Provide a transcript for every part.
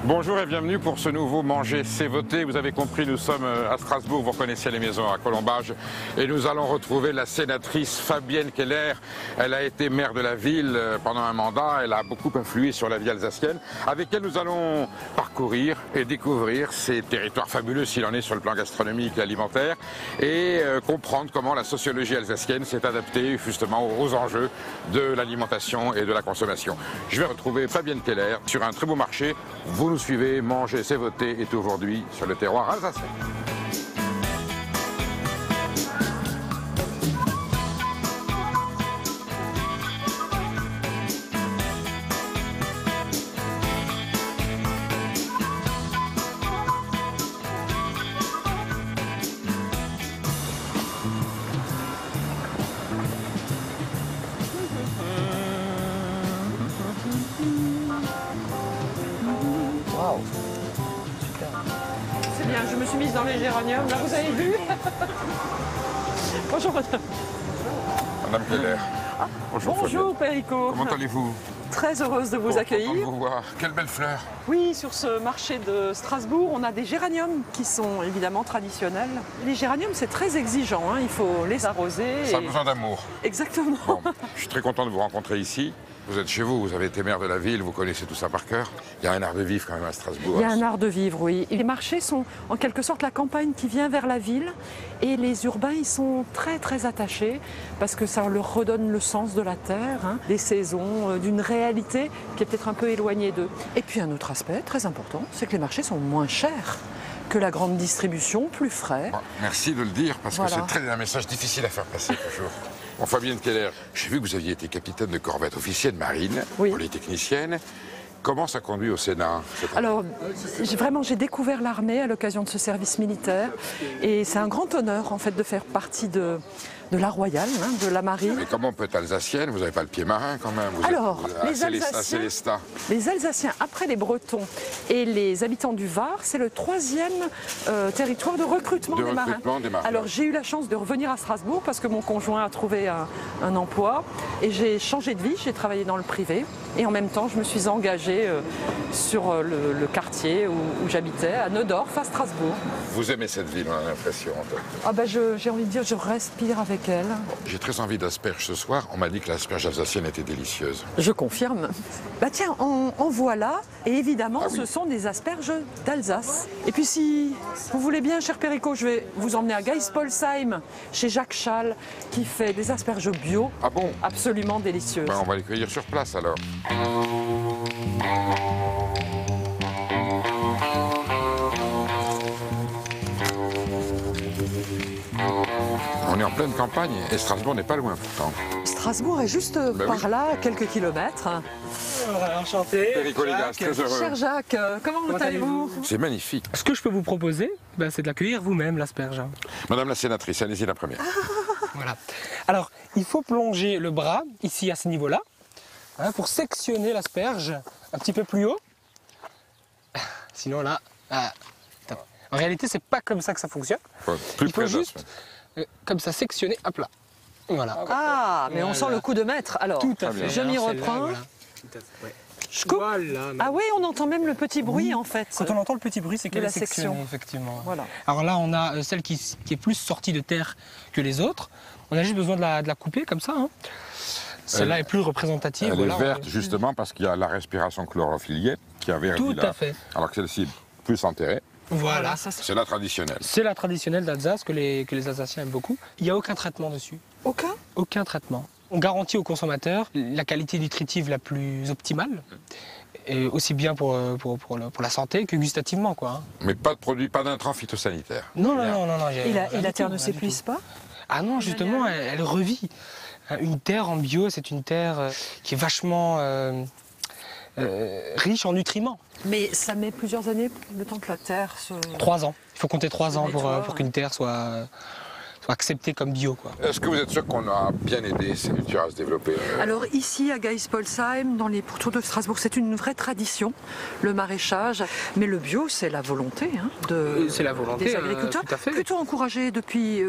Bonjour et bienvenue pour ce nouveau Manger, c'est voter. Vous avez compris, nous sommes à Strasbourg, vous reconnaissez les maisons à Colombage. Et nous allons retrouver la sénatrice Fabienne Keller. Elle a été maire de la ville pendant un mandat, elle a beaucoup influé sur la vie alsacienne. Avec elle, nous allons parcourir et découvrir ces territoires fabuleux, s'il en est sur le plan gastronomique et alimentaire, et comprendre comment la sociologie alsacienne s'est adaptée justement aux enjeux de l'alimentation et de la consommation. Je vais retrouver Fabienne Keller sur un très beau marché. Vous nous suivez, Manger, c'est voter est aujourd'hui sur le terroir alsacien. C'est bien, je me suis mise dans les géraniums, là vous avez vu. Bonjour madame. Madame Keller. Bonjour, Bonjour Perico. Comment allez-vous? Très heureuse de vous accueillir. Content de vous voir. Quelle belle fleur. Oui, sur ce marché de Strasbourg, on a des géraniums qui sont évidemment traditionnels. Les géraniums, c'est très exigeant, hein. Il faut les arroser. Ça a besoin d'amour. Exactement. Bon, je suis très content de vous rencontrer ici. Vous êtes chez vous, vous avez été maire de la ville, vous connaissez tout ça par cœur. Il y a un art de vivre quand même à Strasbourg. Il y a un art de vivre, oui. Et les marchés sont en quelque sorte la campagne qui vient vers la ville. Et les urbains, ils sont très très attachés parce que ça leur redonne le sens de la terre, hein, des saisons, d'une réalité qui est peut-être un peu éloignée d'eux. Et puis un autre aspect très important, c'est que les marchés sont moins chers que la grande distribution, plus frais. Bon, merci de le dire parce Voilà. que c'est un message difficile à faire passer toujours. Bon, Fabienne Keller, j'ai vu que vous aviez été capitaine de corvette, officier de marine, Oui. polytechnicienne. Comment ça conduit au Sénat? Alors, j'ai découvert l'armée à l'occasion de ce service militaire et c'est un grand honneur en fait de faire partie de la Royale, hein, de la marine. Mais comment on peut être alsacienne? Vous n'avez pas le pied marin quand même. Vous Alors, êtes les Alsaciens, Célestat. les Alsaciens, après les Bretons et les habitants du Var, c'est le troisième territoire de recrutement des marins. Alors j'ai eu la chance de revenir à Strasbourg parce que mon conjoint a trouvé un emploi et j'ai changé de vie, j'ai travaillé dans le privé et en même temps je me suis engagée sur le quartier où j'habitais, à Neudorf, à Strasbourg. Vous aimez cette ville, on a l'impression. Ah ben, j'ai envie de dire, je respire avec elle. J'ai très envie d'asperges ce soir. On m'a dit que l'asperge alsacienne était délicieuse. Je confirme. Bah tiens, en voilà. Et évidemment, Ah oui. ce sont des asperges d'Alsace. Et puis si vous voulez bien, cher Perico, je vais vous emmener à Geispolsheim, chez Jacques Chal, qui fait des asperges bio. Ah bon? Absolument délicieuses. Ben, on va les cueillir sur place alors. On est en pleine campagne et Strasbourg n'est pas loin pourtant. Strasbourg est juste par là, à quelques kilomètres. Enchanté. Perico Légas, très heureux. Cher Jacques, comment allez-vous? C'est magnifique. Ce que je peux vous proposer, c'est de l'accueillir vous-même, l'asperge. Madame la sénatrice, allez-y la première. Voilà. Alors, il faut plonger le bras, ici à ce niveau-là, hein, pour sectionner l'asperge un petit peu plus haut. Sinon là, top. En réalité, c'est pas comme ça que ça fonctionne. Ouais, plus Il faut près juste, comme ça, sectionner, hop là. Voilà. Ah, mais on Voilà. sent le coup de maître alors. Tout à fait. Je m'y Alors, celle-là, reprends. voilà. Tout à fait, ouais. Je coupe. Voilà. Ah oui, on entend même le petit bruit en fait. Quand on entend le petit bruit, c'est de qu'elle la est sectionnée, section. effectivement. Voilà. Alors là, on a celle qui est plus sortie de terre que les autres. On a juste besoin de la couper comme ça. Hein. Celle-là est plus représentative. Elle voilà, est verte justement parce qu'il y a la respiration chlorophyllée qui a verdi Tout là. à fait. Alors que celle-ci est plus enterrée. Voilà. ça, c'est- C'est la traditionnelle. C'est la traditionnelle d'Alsace que les Alsaciens aiment beaucoup. Il n'y a aucun traitement dessus. Aucun? Aucun traitement. On garantit aux consommateurs la qualité nutritive la plus optimale, et aussi bien pour la santé que gustativement, quoi. Hein. Mais pas de produits, pas d'intrants phytosanitaires. Non. Et la terre ne s'épuise pas? Ah non, justement, elle revit. Une terre en bio, c'est une terre qui est vachement riche en nutriments. Mais ça met plusieurs années le temps que la terre se... 3 ans. Il faut compter 3 ans nettoie, pour qu'une terre soit accepté comme bio, quoi. Est-ce que vous êtes sûr qu'on a bien aidé ces cultures à se développer? Alors ici à Geispolsheim, dans les pourtours de Strasbourg, c'est une vraie tradition, le maraîchage. Mais le bio, c'est la volonté c'est la volonté, des agriculteurs. tout à fait. Plutôt encouragé depuis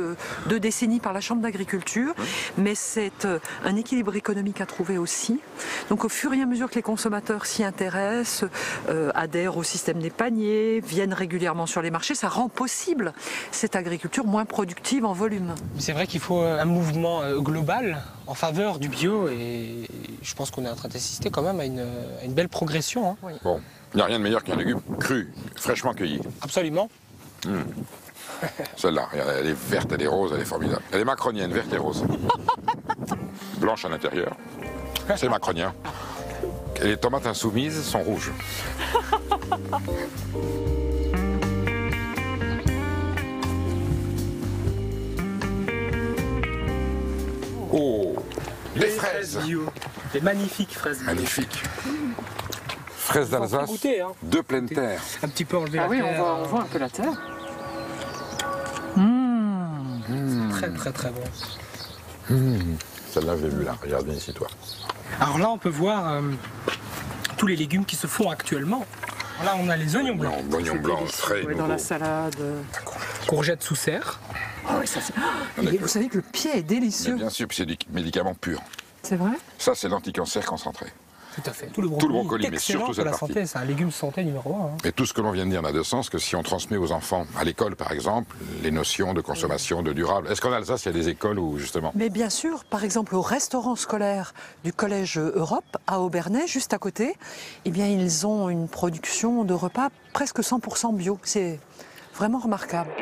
2 décennies par la Chambre d'agriculture. Mais c'est un équilibre économique à trouver aussi. Donc au fur et à mesure que les consommateurs s'y intéressent, adhèrent au système des paniers, viennent régulièrement sur les marchés, ça rend possible cette agriculture moins productive en volume. C'est vrai qu'il faut un mouvement global en faveur du bio et je pense qu'on est en train d'assister quand même à une belle progression. Hein. Oui. Bon, il n'y a rien de meilleur qu'un légume cru, fraîchement cueilli. Absolument. Celle-là, elle est verte, elle est rose, elle est formidable. Elle est macronienne, verte et rose. Blanche à l'intérieur. C'est macronien. Et les tomates insoumises sont rouges. Oh, les fraises. Bio. Des magnifiques fraises bio. Magnifique. Fraises d'Alsace, goûter, hein. de pleine terre. Un petit peu enlever Ah la oui, terre. on voit un peu la terre. Très très très bon. Celle-là, je l'ai vue là. Regarde bien ici, toi. Alors là, on peut voir tous les légumes qui se font actuellement. Là, on a les oignons blancs. Oignons blancs, frais, Ouais, dans nouveaux. la salade. Courgettes sous serre. Ah oui, ça c'est. Et vous savez que le pied est Mais délicieux. bien sûr, puis c'est du médicament pur. C'est vrai? Ça, c'est l'anticancer concentré. Tout à fait. Tout le brocoli, mais est excellent surtout pour la cette partie. santé. C'est un légume santé numéro 1. Hein. Et tout ce que l'on vient de dire n'a de sens que si on transmet aux enfants, à l'école par exemple, les notions de consommation, de durable. Est-ce qu'en Alsace, il y a des écoles où justement... Mais bien sûr, par exemple, au restaurant scolaire du Collège Europe, à Aubernais, juste à côté, eh bien, ils ont une production de repas presque 100% bio. C'est vraiment remarquable.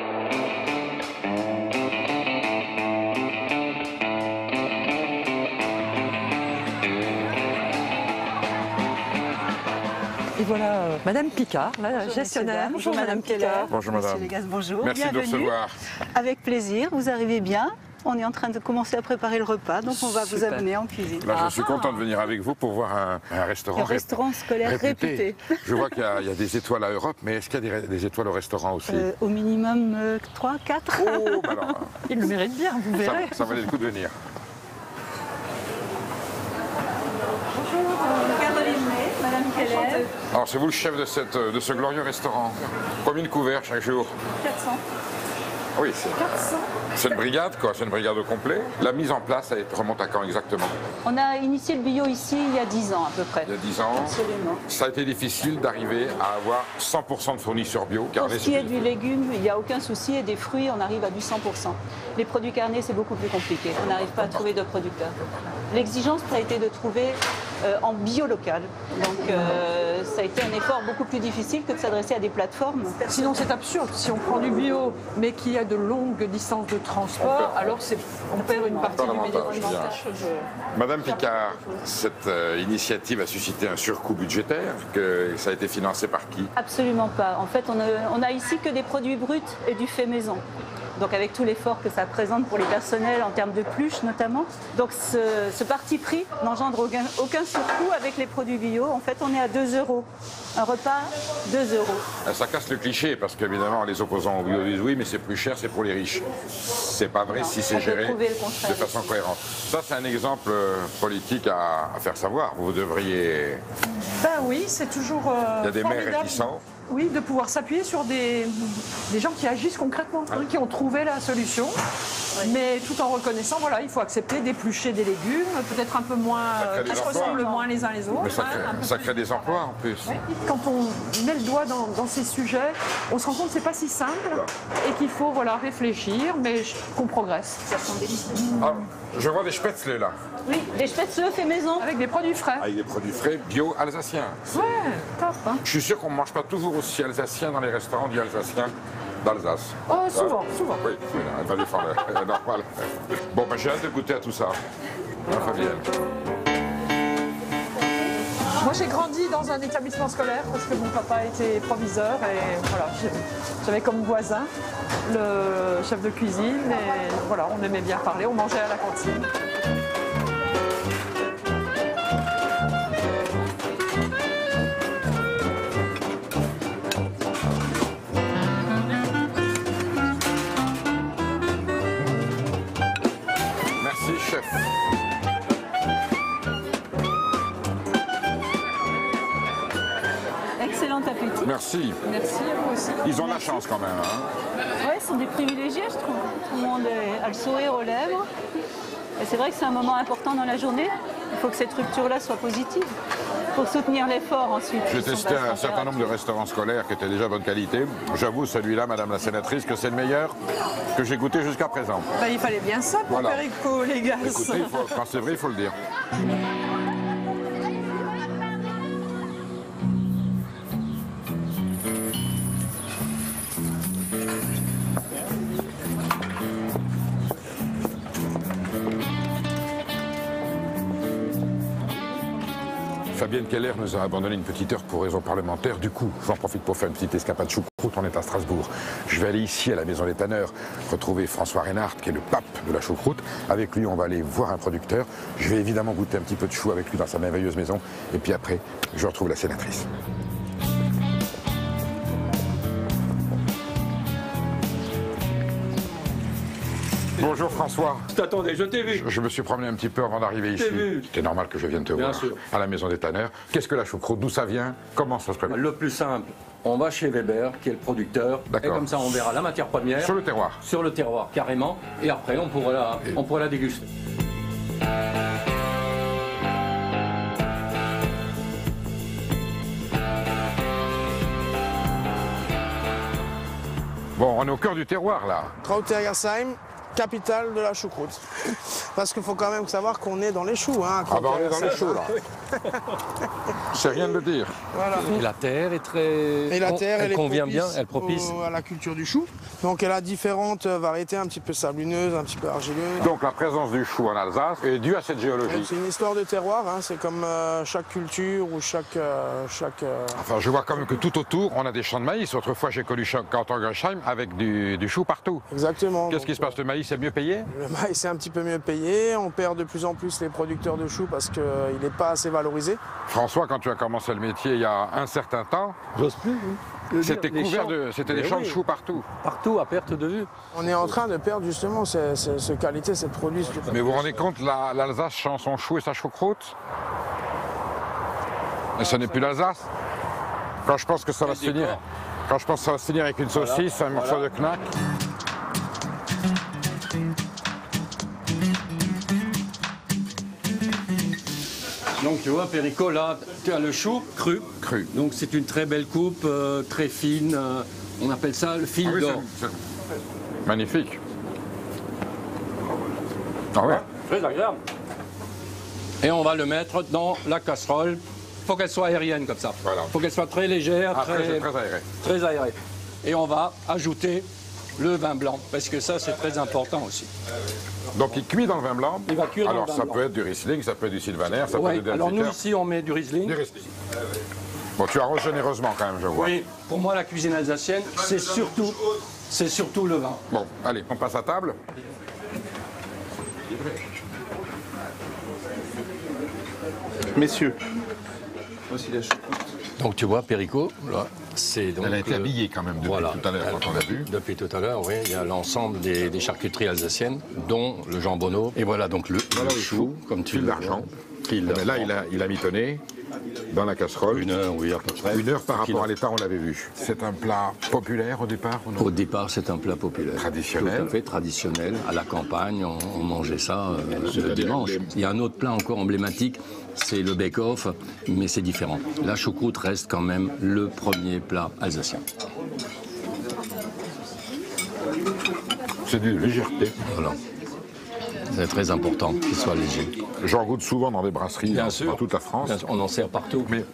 Et voilà Madame Picard, la gestionnaire. Bonjour Madame Keller. Bonjour madame. Monsieur Légas, bonjour. Merci de Bienvenue. recevoir. Avec plaisir, vous arrivez bien. On est en train de commencer à préparer le repas, donc on va vous Super. amener en cuisine. Là, je suis content de venir avec vous pour voir un restaurant, Un restaurant scolaire réputé. Je vois qu'il y a des étoiles à Europe, mais est-ce qu'il y a des étoiles au restaurant aussi? Au minimum 3, 4. Oh, bah alors, Il le mérite bien, vous verrez. ça valait le coup de venir. Caroline May, Madame Keller. Alors, c'est vous le chef de ce glorieux restaurant. Combien de couverts chaque jour? 400. Oui, c'est une brigade, quoi. C'est une brigade au complet. La mise en place, elle remonte à quand exactement? On a initié le bio ici il y a 10 ans à peu près. Il y a 10 ans. Absolument. Ça a été difficile d'arriver à avoir 100% de fournisseurs bio. Pour ce qui est du légume, il n'y a aucun souci, et des fruits, on arrive à du 100%. Les produits carnés, c'est beaucoup plus compliqué. On n'arrive pas à trouver de producteurs. L'exigence, ça a été de trouver en bio local. Donc, ça a été un effort beaucoup plus difficile que de s'adresser à des plateformes. Sinon c'est absurde, si on prend du bio mais qu'il y a de longues distances de transport, alors on perd une partie du L'avantage, bénéfice. Madame Picard, cette initiative a suscité un surcoût budgétaire, que ça a été financé par qui? Absolument pas. En fait, on a ici que des produits bruts et du fait maison. Donc avec tout l'effort que ça présente pour les personnels en termes de pluche notamment. Donc ce parti pris n'engendre aucun surcoût avec les produits bio. En fait, on est à 2 €. Un repas, 2 €. Ça casse le cliché, parce qu'évidemment, les opposants au bio disent oui, mais c'est plus cher, c'est pour les riches. C'est pas vrai Non, si on c'est peut géré prouver le contraire. de façon cohérente. Ça, c'est un exemple politique à faire savoir. Vous devriez... Ben oui, c'est toujours Il y a des maires formidable. réticents. Oui, de pouvoir s'appuyer sur des gens qui agissent concrètement, qui ont trouvé la solution, mais tout en reconnaissant, voilà, il faut accepter d'éplucher des légumes, peut-être un peu moins, crée des qui se emplois. ressemblent moins les uns les autres. Mais ça hein, un peu ça plus. crée des emplois en plus. Quand on met le doigt dans ces sujets, on se rend compte que c'est pas si simple et qu'il faut voilà, réfléchir, mais qu'on progresse. Ça sent délicieux. Ah, je vois des spätzle là, Oui, des spätzle fait maison. Avec des produits frais. avec des produits frais bio alsaciens. Ouais, top. Hein. Je suis sûr qu'on ne mange pas toujours aussi alsacien dans les restaurants dits alsaciens d'Alsace. Oh, souvent, souvent. Oui, elle va défendre, c'est normal. Bon, ben, j'ai hâte de goûter à tout ça. Hein, Fabienne. Moi, j'ai grandi dans un établissement scolaire parce que mon papa était proviseur et voilà, j'avais comme voisin le chef de cuisine et voilà, on aimait bien parler, on mangeait à la cantine. merci. Merci à vous aussi. Ils ont de la chance quand même. Hein. Ouais, ils sont des privilégiés, je trouve. Tout le monde a le sourire aux lèvres. Et c'est vrai que c'est un moment important dans la journée. Il faut que cette rupture-là soit positive. Pour soutenir l'effort ensuite. J'ai testé un certain nombre de restaurants scolaires qui étaient déjà de bonne qualité. J'avoue, celui-là, Madame la sénatrice, que c'est le meilleur que j'ai goûté jusqu'à présent. Bah, il fallait bien ça pour Perico, les gars. Écoutez, quand c'est vrai, il faut le dire. Fabienne Keller nous a abandonné une petite heure pour raison parlementaire. Du coup, j'en profite pour faire une petite escapade choucroute. On est à Strasbourg. Je vais aller ici à la Maison des Tanneurs retrouver François Reinhardt, qui est le pape de la choucroute. Avec lui, on va aller voir un producteur. Je vais évidemment goûter un petit peu de chou avec lui dans sa merveilleuse maison. Et puis après, je retrouve la sénatrice. Bonjour François. Je t'attendais, je t'ai vu. Je me suis promené un petit peu avant d'arriver ici. C'était normal que je vienne te voir sûr. À la Maison des Tanneurs. Qu'est-ce que la choucroute? D'où ça vient? Comment ça se prépare? Le plus simple, on va chez Weber, qui est le producteur. Et comme ça, on verra la matière première. Sur le terroir? Sur le terroir, carrément. Et après, on pourra la déguster. Bon, on est au cœur du terroir là. Krautergersheim, capitale de la choucroute. Parce qu'il faut quand même savoir qu'on est dans les choux. Hein, ah bah on est dans les choux là. C'est rien de le dire. Voilà. Et la terre est très... Et la terre, elle convient propice bien, elle propice à la culture du chou. Donc elle a différentes variétés, un petit peu sablonneuses, un petit peu argileuses. Donc la présence du chou en Alsace est due à cette géologie. C'est une histoire de terroir, hein, c'est comme chaque culture ou chaque... Enfin je vois quand même que tout autour on a des champs de maïs. Autrefois j'ai connu Krautergersheim avec du chou partout. Exactement. Qu'est-ce qui se passe? Le maïs est mieux payé? Le maïs est un petit peu mieux payé. On perd de plus en plus les producteurs de choux parce qu'il n'est pas assez valorisé. François, quand tu as commencé le métier il y a un certain temps, j'ose plus. C'était couvert c'était des champs de choux partout. Partout, à perte de vue. On est en train de perdre justement cette qualité, cette produit. Mais vous vous rendez compte, l'Alsace change son chou et sa choucroute? Mais ce n'est plus l'Alsace. Quand je pense que ça va se finir, quand je pense que ça va se finir avec une saucisse, un morceau de knack. Donc tu vois, Perico, là, tu as le chou cru. Cru. Donc c'est une très belle coupe, très fine. On appelle ça le fil d'or. Magnifique. Ah ouais. Très agréable. Et on va le mettre dans la casserole. Il faut qu'elle soit aérienne comme ça. Voilà. Il faut qu'elle soit très légère, très aérée. Très aérée. Et on va ajouter le vin blanc, parce que ça, c'est très important aussi. Donc il cuit dans le vin blanc. Il va cuire alors dans le vin ça blanc. peut être du Riesling, ça peut être du Sylvaner, ça peut être du alors nous Delziter. ici, on met du Riesling. Du Riesling. Bon, tu arroses généreusement quand même, je vois. Oui, pour moi, la cuisine alsacienne, c'est surtout le vin. Bon, allez, on passe à table. Messieurs, voici la choucroute. Donc tu vois, Perico, là, c'est donc... Elle a été habillée quand même depuis tout à l'heure, quand on l'a vu. Depuis tout à l'heure, oui. Il y a l'ensemble des charcuteries alsaciennes, dont le jambonneau. Et voilà donc le chou, comme tu Fil le d'argent. vois. Mais là, il a mitonné dans la casserole. 1 heure, oui, à peu près. 1 heure par rapport à l'état, on l'avait vu. C'est un plat populaire au départ ou non? Au départ, c'est un plat populaire. Traditionnel. Tout à fait traditionnel. À la campagne, on mangeait ça le dimanche. Il y a un autre plat encore emblématique, c'est le bake-off, mais c'est différent. La choucroute reste quand même le premier plat alsacien. C'est d'une légèreté. Voilà. C'est très important qu'il soit léger. J'en goûte souvent dans des brasseries Bien dans sûr. toute la France. Bien sûr, on en sert partout. Mais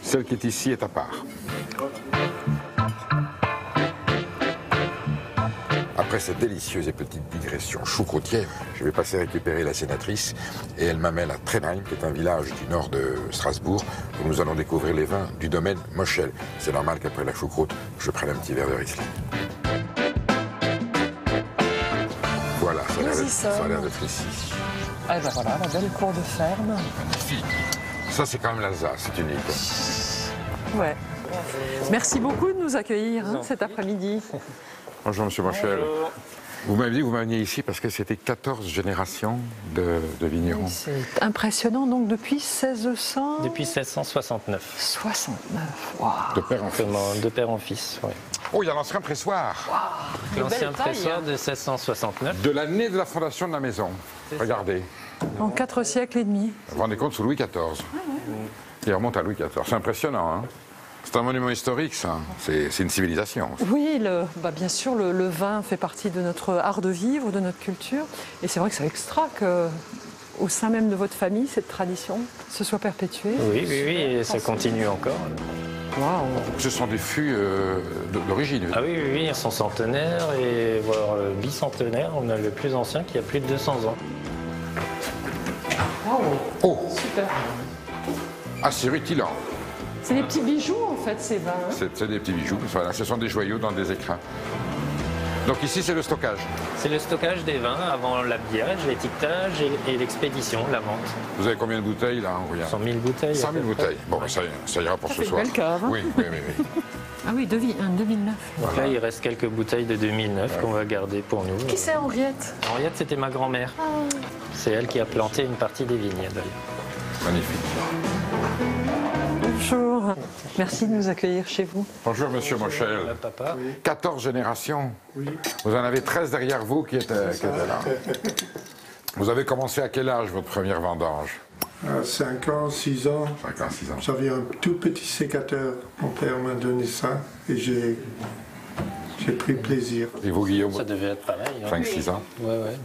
celle qui est ici est à part. Après cette délicieuse et petite digression choucroutière, je vais passer récupérer la sénatrice et elle m'amène à Trenheim, qui est un village du nord de Strasbourg, où nous allons découvrir les vins du domaine Moschel. C'est normal qu'après la choucroute, je prenne un petit verre de Riesling. Voilà, ça a l'air d'être ici. Ah ben voilà, la belle cour de ferme. Magnifique. Ça, c'est quand même l'Alsace, c'est unique. Ouais. Merci beaucoup de nous accueillir cet après-midi. Bonjour, monsieur Moschel. Vous m'avez dit que vous m'ameniez ici parce que c'était 14 générations de vignerons. Oui, c'est impressionnant, donc depuis 1600... Depuis 1669. 69, waouh. De père en fils. De père en fils, oui. Oh, il y a l'ancien pressoir. Wow. L'ancien pressoir de 1669. De l'année de la fondation de la maison. Regardez. En 4 siècles et demi. Vous vous rendez compte, sous Louis XIV. Il remonte à Louis XIV. C'est impressionnant, hein. C'est un monument historique, ça. C'est une civilisation. Oui, bien sûr, le vin fait partie de notre art de vivre, de notre culture. Et c'est vrai que c'est extra qu'au sein même de votre famille, cette tradition se soit perpétuée. Oui, et ça continue encore. Waouh. Ce sont des fûts d'origine. Ah oui, ils sont centenaires et voire bicentenaires. On a le plus ancien qui a plus de 200 ans. Waouh. Oh, Super. ah, c'est rutilant. C'est des petits bijoux, en fait, ces vins. Hein. C'est des petits bijoux. Voilà, ce sont des joyaux dans des écrins. Donc ici, c'est le stockage. C'est le stockage des vins avant l'habillage, l'étiquetage et l'expédition, la vente. Vous avez combien de bouteilles, là? On regarde. 100 000 bouteilles. 100 000 bouteilles. Bon, ça ira pour ce soir. Une belle cave, hein. Oui. Ah oui, 2009. Donc là, il reste quelques bouteilles de 2009 qu'on va garder pour nous. Qui c'est Henriette? Henriette, c'était ma grand-mère. C'est elle qui a planté une partie des vignes, d'ailleurs. Magnifique. Bonjour. Merci de nous accueillir chez vous. Bonjour, monsieur Moschel. Papa. 14 générations. Oui. Vous en avez 13 derrière vous qui étaient là. Vous avez commencé à quel âge votre première vendange? À 5 ans, 6 ans. 5 ans, 6 ans. J'avais un tout petit sécateur. Mon père m'a donné ça et j'ai pris plaisir. Et vous, Guillaume? Ça devait être pareil. 5-6 ans. Ouais.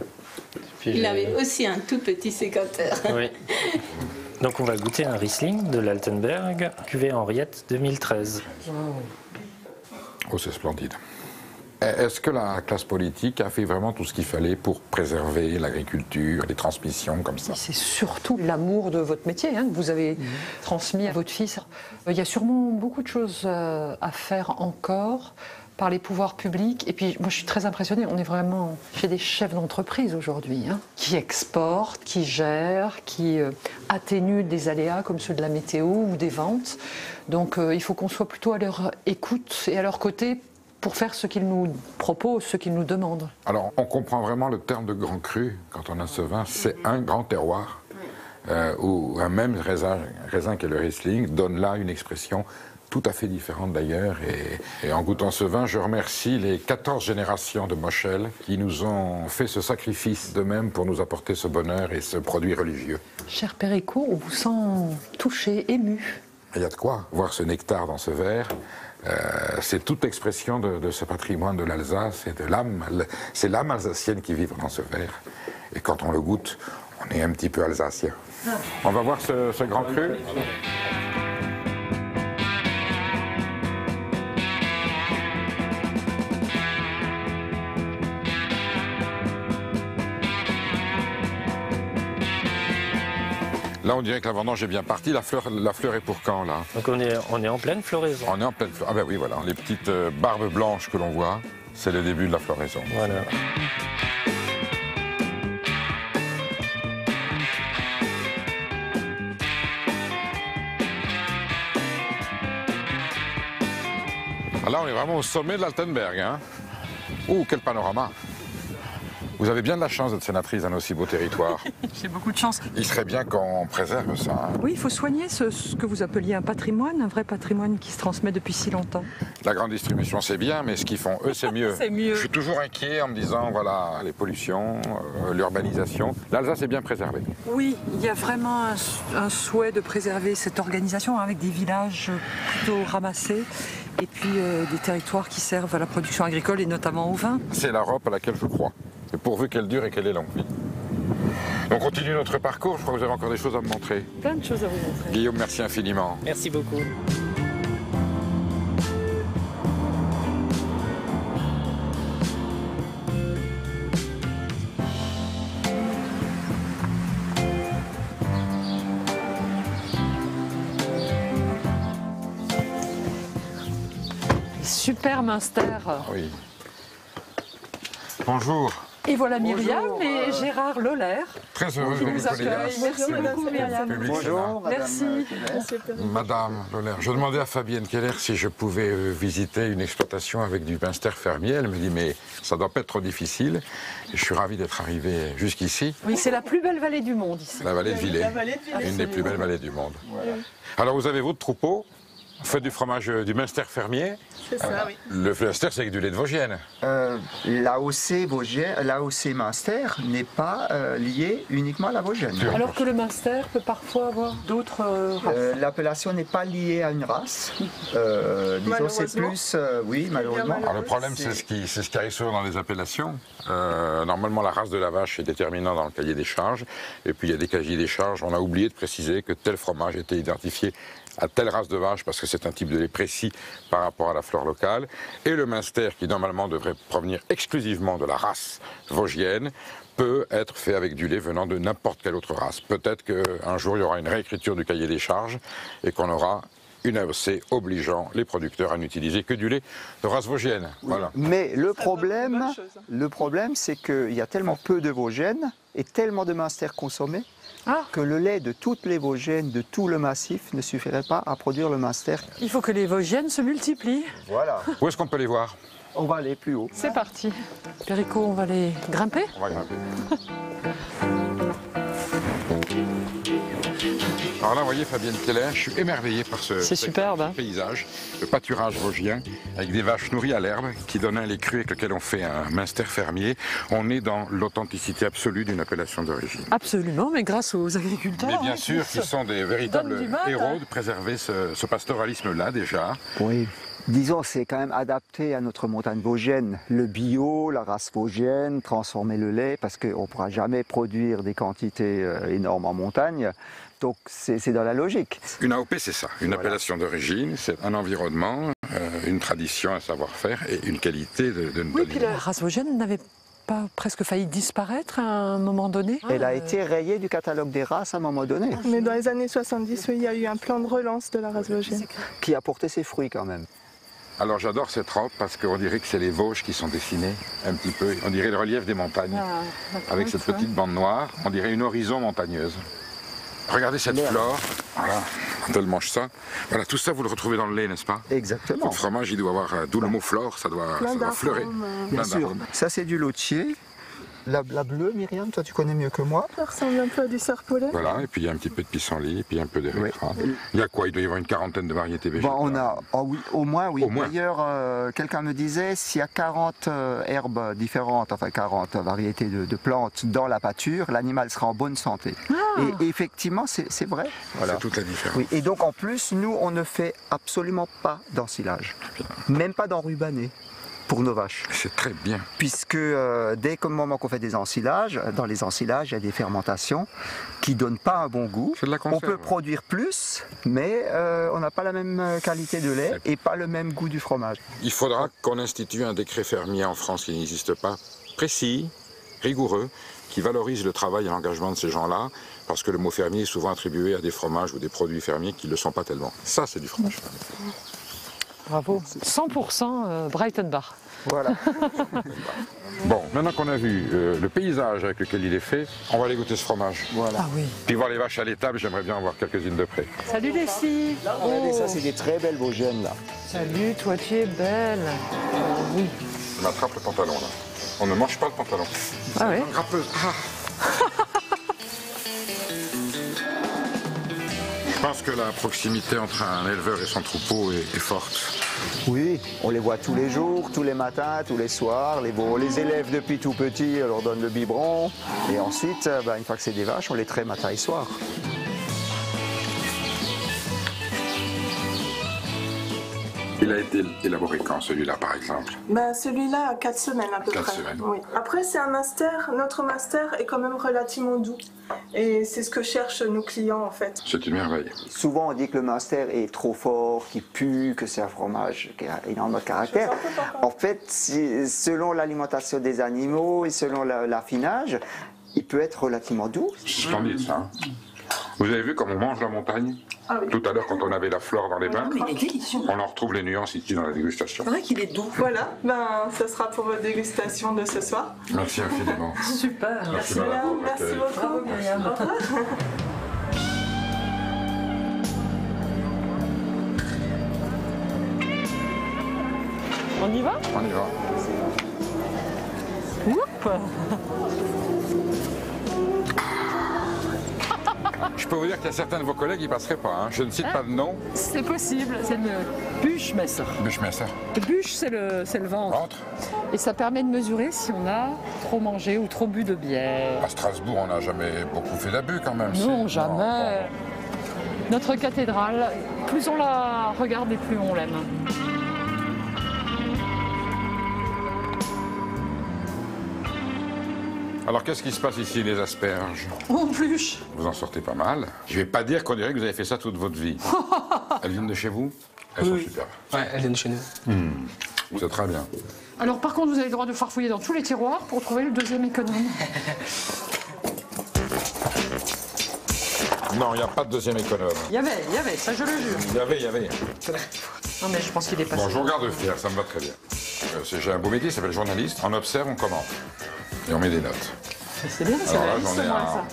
Puis il avait aussi un tout petit sécateur. Oui. Donc on va goûter un Riesling de l'Altenberg, cuvée Henriette 2013. Oh, c'est splendide. Est-ce que la classe politique a fait vraiment tout ce qu'il fallait pour préserver l'agriculture, les transmissions comme ça? C'est surtout l'amour de votre métier que vous avez transmis à votre fils. Il y a sûrement beaucoup de choses à faire encore par les pouvoirs publics. Et puis, moi, je suis très impressionnée. On est vraiment chez des chefs d'entreprise aujourd'hui, qui exportent, qui gèrent, qui atténuent des aléas comme ceux de la météo ou des ventes. Donc, il faut qu'on soit plutôt à leur écoute et à leur côté pour faire ce qu'ils nous proposent, ce qu'ils nous demandent. Alors, on comprend vraiment le terme de grand cru quand on a ce vin. C'est un grand terroir où un même raisin qu'est le Riesling donne là une expression tout à fait différente d'ailleurs. Et en goûtant ce vin, je remercie les 14 générations de Moschel qui nous ont fait ce sacrifice d'eux-mêmes pour nous apporter ce bonheur et ce produit religieux. Cher Perico, on vous sent touché, ému. Il y a de quoi voir ce nectar dans ce verre. C'est toute expression de ce patrimoine de l'Alsace et de l'âme. C'est l'âme alsacienne qui vit dans ce verre. Et quand on le goûte, on est un petit peu alsacien. On va voir ce grand cru. Là, on dirait que la vendange est bien partie. La fleur est pour quand, là? Donc on est en pleine floraison. On est en pleine floraison. Ah ben oui, voilà. Les petites barbes blanches que l'on voit, c'est le début de la floraison. Voilà. Là, on est vraiment au sommet de l'Altenberg. Ouh, quel panorama! Vous avez bien de la chance d'être sénatrice dans un aussi beau territoire. J'ai beaucoup de chance. Il serait bien qu'on préserve ça. Oui, il faut soigner ce que vous appeliez un patrimoine, un vrai patrimoine qui se transmet depuis si longtemps. La grande distribution, c'est bien, mais ce qu'ils font, eux, c'est mieux. C'est mieux. Je suis toujours inquiet en me disant, voilà, les pollutions, l'urbanisation. L'Alsace est bien préservée. Oui, il y a vraiment un souhait de préserver cette organisation avec des villages plutôt ramassés et puis des territoires qui servent à la production agricole et notamment au vin. C'est l'Europe à laquelle je crois. Et pourvu qu'elle dure et qu'elle ait longue vie. On continue notre parcours, je crois que vous avez encore des choses à me montrer. Plein de choses à vous montrer. Guillaume, merci infiniment. Merci beaucoup. Super Münster. Oui. Bonjour. Et voilà Myriam et Gérard Loller. Très heureux de vous accueillir. Merci beaucoup Myriam. Bonjour, Merci. Madame Loller, je demandais à Fabienne Keller si je pouvais visiter une exploitation avec du Münster fermier. Elle me dit mais ça doit pas être trop difficile. Et je suis ravi d'être arrivé jusqu'ici. Oui, c'est la plus belle vallée du monde ici. La vallée de Villers, une des plus belles vallées du monde. Voilà. Alors vous avez votre troupeau, vous faites du fromage du Münster fermier. C'est ça, oui. Le Münster, c'est avec du lait de Vosgienne. L'AOC Münster n'est pas lié uniquement à la Vosgienne. Alors que le Münster peut parfois avoir d'autres races. L'appellation n'est pas liée à une race. Disons, c'est plus... oui, malheureusement. Alors le problème, c'est ce qui arrive souvent dans les appellations. Normalement, la race de la vache est déterminante dans le cahier des charges. Et puis, il y a des cahiers des charges. On a oublié de préciser que tel fromage était identifié à telle race de vache parce que c'est un type de lait précis par rapport à la flore locale. Et le Münster, qui normalement devrait provenir exclusivement de la race vosgienne, peut être fait avec du lait venant de n'importe quelle autre race. Peut-être qu'un jour, il y aura une réécriture du cahier des charges et qu'on aura une AOC obligeant les producteurs à n'utiliser que du lait de race vosgienne. Voilà. Mais le problème, c'est qu'il y a tellement peu de Vosgiennes et tellement de Münster consommés que le lait de toutes les Vosgiennes, de tout le massif, ne suffirait pas à produire le Münster. Il faut que les Vosgiennes se multiplient. Voilà. Où est-ce qu'on peut les voir? On va aller plus haut. C'est parti. Perico, on va les grimper? On va grimper. Alors là, vous voyez, Fabienne Keller, je suis émerveillé par ce paysage, le pâturage vosgien, avec des vaches nourries à l'herbe qui donnent un lait cru avec lequel on fait un Münster fermier. On est dans l'authenticité absolue d'une appellation d'origine. Absolument, mais grâce aux agriculteurs. Mais bien sûr, qui sont des véritables héros de préserver ce pastoralisme-là déjà. Oui. Disons, c'est quand même adapté à notre montagne vosgienne. Le bio, la race vosgienne, transformer le lait, parce qu'on ne pourra jamais produire des quantités énormes en montagne. Donc c'est dans la logique. Une AOP, c'est ça, une appellation d'origine, c'est un environnement, une tradition, un savoir-faire et une qualité de Oui, puis la race vosgienne n'avait pas presque failli disparaître à un moment donné? Elle a été rayée du catalogue des races à un moment donné. Mais dans les années 70, oui, il y a eu un plan de relance de la race vosgienne. Qui a porté ses fruits quand même. Alors j'adore cette robe parce qu'on dirait que c'est les Vosges qui sont dessinés un petit peu. On dirait le relief des montagnes. Avec cette petite bande noire, on dirait une horizon montagneuse. Regardez cette flore, voilà, quand elle mange ça. Voilà, tout ça vous le retrouvez dans le lait, n'est-ce pas? Exactement. Le fromage, il doit avoir, d'où le mot flore, ça doit fleurer. Bien sûr. Ça c'est du lotier. La bleue, Myriam, toi tu connais mieux que moi. Ça ressemble un peu à du serpolet. Voilà, et puis il y a un petit peu de pissenlit, et puis un peu d'éricra. Oui. Il y a quoi? Il doit y avoir une quarantaine de variétés végétales. On a, oui, au moins, oui. D'ailleurs, quelqu'un me disait, s'il y a 40 herbes différentes, enfin 40 variétés de plantes dans la pâture, l'animal sera en bonne santé. Et effectivement, c'est vrai. Voilà. C'est toute la différence. Oui. Et donc en plus, nous, on ne fait absolument pas d'ensilage. Même pas d'enrubané. Pour nos vaches. C'est très bien. Puisque dès le moment qu'on fait des ensilages, dans les ensilages, il y a des fermentations qui ne donnent pas un bon goût. C'est de la conserve. On peut produire plus, mais on n'a pas la même qualité de lait et pas le même goût du fromage. Il faudra qu'on institue un décret fermier en France qui n'existe pas, précis, rigoureux, qui valorise le travail et l'engagement de ces gens-là, parce que le mot fermier est souvent attribué à des fromages ou des produits fermiers qui ne le sont pas tellement. Ça, c'est du fromage fermier. Bravo. 100% Breitenbach. Voilà. Bon, maintenant qu'on a vu le paysage avec lequel il est fait, on va aller goûter ce fromage. Voilà. Ah oui. Puis voir les vaches à l'étable, j'aimerais bien en voir quelques-unes de près. Salut les filles. Regardez, ça c'est des très belles Vosgiennes là. Salut, toi tu es belle. Oui. Je m'attrape le pantalon là. On ne mange pas le pantalon. Ah oui. Grappeuse. Je pense que la proximité entre un éleveur et son troupeau est forte. Oui, on les voit tous les jours, tous les matins, tous les soirs. On les élève depuis tout petit, on leur donne le biberon. Et ensuite, une fois que c'est des vaches, on les traite matin et soir. Il a été élaboré quand, celui-là, par exemple? Celui-là a 4 semaines à peu près. 4 semaines. Oui. Après, c'est un Münster. Notre Münster est quand même relativement doux. Et c'est ce que cherchent nos clients, en fait. C'est une merveille. Souvent, on dit que le Münster est trop fort, qu'il pue, que c'est un fromage qui a énormément de caractère. En fait, selon l'alimentation des animaux et selon l'affinage, il peut être relativement doux. C'est splendide, ça. Vous avez vu comment on mange la montagne? Ah oui. Tout à l'heure, quand on avait la flore dans les bains, Mais il est délicieux. on en retrouve les nuances ici dans la dégustation. C'est vrai qu'il est doux. Voilà, ben, ce sera pour votre dégustation de ce soir. Merci infiniment. Super. Merci madame. Merci beaucoup. Au revoir. On y va? On y va. Oups. Je peux vous dire qu'il y a certains de vos collègues qui ne passeraient pas. Hein. Je ne cite pas de nom. C'est possible, c'est le Buchmesser. Buchmesser. Le bûche, c'est le ventre. Et ça permet de mesurer si on a trop mangé ou trop bu de bière. À Strasbourg, on n'a jamais beaucoup fait d'abus quand même. Non, jamais. Notre cathédrale, plus on la regarde et plus on l'aime. Alors qu'est-ce qui se passe ici, les asperges? En plus. Vous en sortez pas mal. Je vais pas dire qu'on dirait que vous avez fait ça toute votre vie. Elles viennent de chez vous? Elles sont super. Ouais, elles viennent de chez nous. C'est très bien. Alors par contre, vous avez le droit de farfouiller dans tous les tiroirs pour trouver le deuxième économe. Non, il n'y a pas de deuxième économe. Il y avait, ça je le jure. Il y avait. Non mais je pense qu'il est passé. Bon, je vous regarde fier, ça me va très bien. J'ai un beau métier, ça s'appelle journaliste. On observe, on commente. Et on met des notes. C'est bien, c'est réaliste, moi, ça.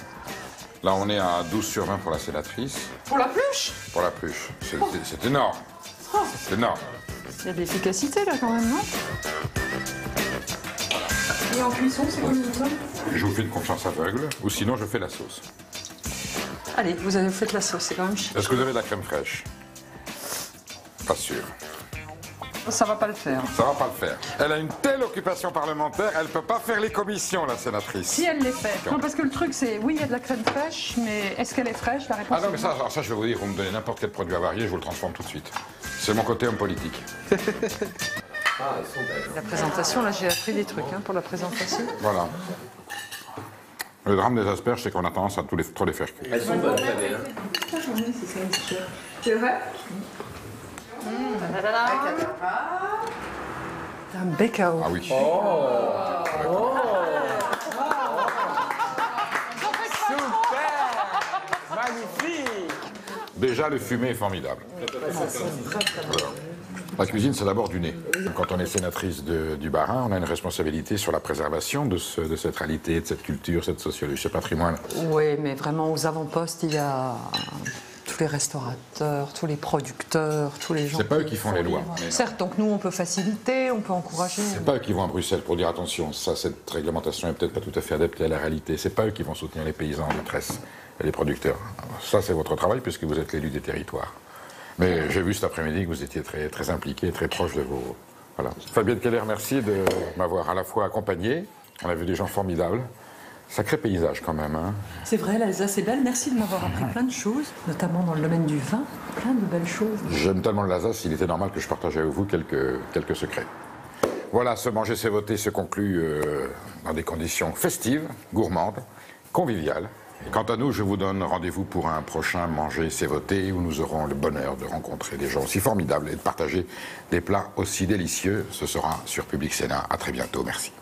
Là, on est à 12 sur 20 pour la sénatrice. Pour la pluche? Pour la pluche. C'est énorme. C'est énorme. Il y a de l'efficacité là quand même, non? Et en cuisson, c'est combien de temps? Je vous fais une confiance aveugle, ou sinon je fais la sauce. Allez, vous avez fait la sauce, c'est quand même chiant. Est-ce que vous avez de la crème fraîche? Pas sûr. Ça va pas le faire. Ça va pas le faire. Elle a une telle occupation parlementaire, elle peut pas faire les commissions, la sénatrice. Si elle les fait. Non, parce que le truc c'est, oui, il y a de la crème fraîche, mais est-ce qu'elle est fraîche? La réponse Ah non, mais ça, je vais vous dire, vous me donnez n'importe quel produit avarié, je vous le transforme tout de suite. C'est mon côté homme politique. La présentation, là j'ai appris des trucs pour la présentation. Voilà. Le drame des asperges, c'est qu'on a tendance à trop les faire cuire. Elles sont bonnes, C'est vrai? Un becao. Ah oui. Super. Magnifique. Déjà, le fumé est formidable. Voilà. La cuisine, c'est d'abord du nez. Quand on est sénatrice du Bas-Rhin, on a une responsabilité sur la préservation de cette réalité, de cette culture, cette sociologie, ce patrimoine. Oui, mais vraiment, aux avant-postes, il y a tous les restaurateurs, tous les producteurs, tous les gens. C'est pas eux qui font les lois. Certes, donc nous, on peut faciliter, on peut encourager. C'est pas eux qui vont à Bruxelles pour dire attention, ça, cette réglementation est peut-être pas tout à fait adaptée à la réalité. C'est pas eux qui vont soutenir les paysans en détresse et les producteurs. Ça, c'est votre travail puisque vous êtes l'élu des territoires. Mais j'ai vu cet après-midi que vous étiez très, très impliqué, très proche de vos... Voilà. Fabienne Keller, merci de m'avoir à la fois accompagné. On a vu des gens formidables. Sacré paysage quand même. C'est vrai, l'Alsace est belle. Merci de m'avoir appris plein de choses, notamment dans le domaine du vin. Plein de belles choses. J'aime tellement l'Alsace, il était normal que je partage avec vous quelques secrets. Voilà, ce Manger c'est voter se conclut dans des conditions festives, gourmandes, conviviales. Et quant à nous, je vous donne rendez-vous pour un prochain Manger c'est voter où nous aurons le bonheur de rencontrer des gens aussi formidables et de partager des plats aussi délicieux. Ce sera sur Public Sénat. À très bientôt. Merci.